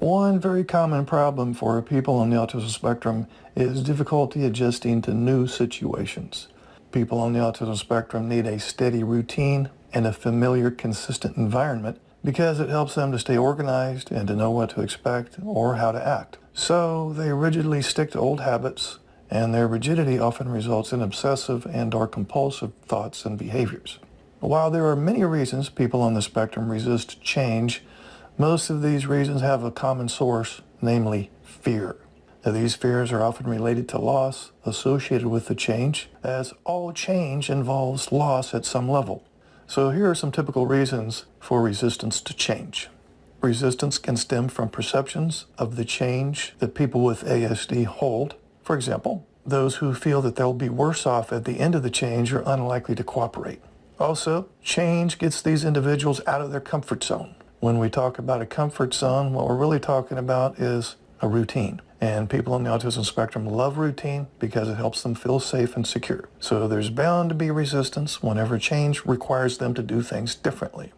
One very common problem for people on the autism spectrum is difficulty adjusting to new situations. People on the autism spectrum need a steady routine and a familiar, consistent environment because it helps them to stay organized and to know what to expect or how to act. So they rigidly stick to old habits, and their rigidity often results in obsessive and/or compulsive thoughts and behaviors. While there are many reasons people on the spectrum resist change, most of these reasons have a common source, namely fear. Now, these fears are often related to loss associated with the change, as all change involves loss at some level. So here are some typical reasons for resistance to change. Resistance can stem from perceptions of the change that people with ASD hold. For example, those who feel that they'll be worse off at the end of the change are unlikely to cooperate. Also, change gets these individuals out of their comfort zone. When we talk about a comfort zone, what we're really talking about is a routine. And people on the autism spectrum love routine because it helps them feel safe and secure. So there's bound to be resistance whenever change requires them to do things differently.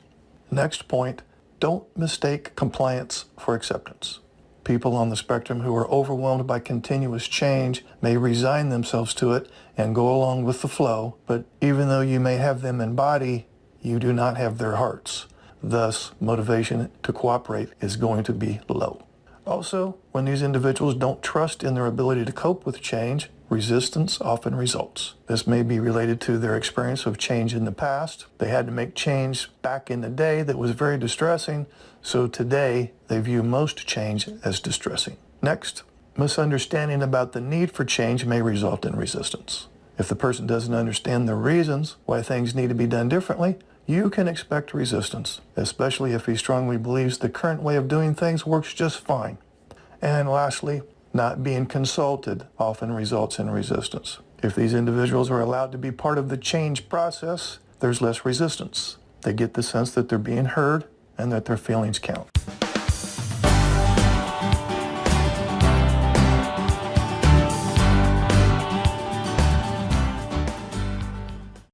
Next point, don't mistake compliance for acceptance. People on the spectrum who are overwhelmed by continuous change may resign themselves to it and go along with the flow, but even though you may have them in body, you do not have their hearts. Thus, motivation to cooperate is going to be low. Also, when these individuals don't trust in their ability to cope with change, resistance often results. This may be related to their experience of change in the past. They had to make change back in the day that was very distressing, so today they view most change as distressing. Next, misunderstanding about the need for change may result in resistance. If the person doesn't understand the reasons why things need to be done differently, you can expect resistance, especially if he strongly believes the current way of doing things works just fine. And lastly, not being consulted often results in resistance. If these individuals are allowed to be part of the change process, there's less resistance. They get the sense that they're being heard and that their feelings count.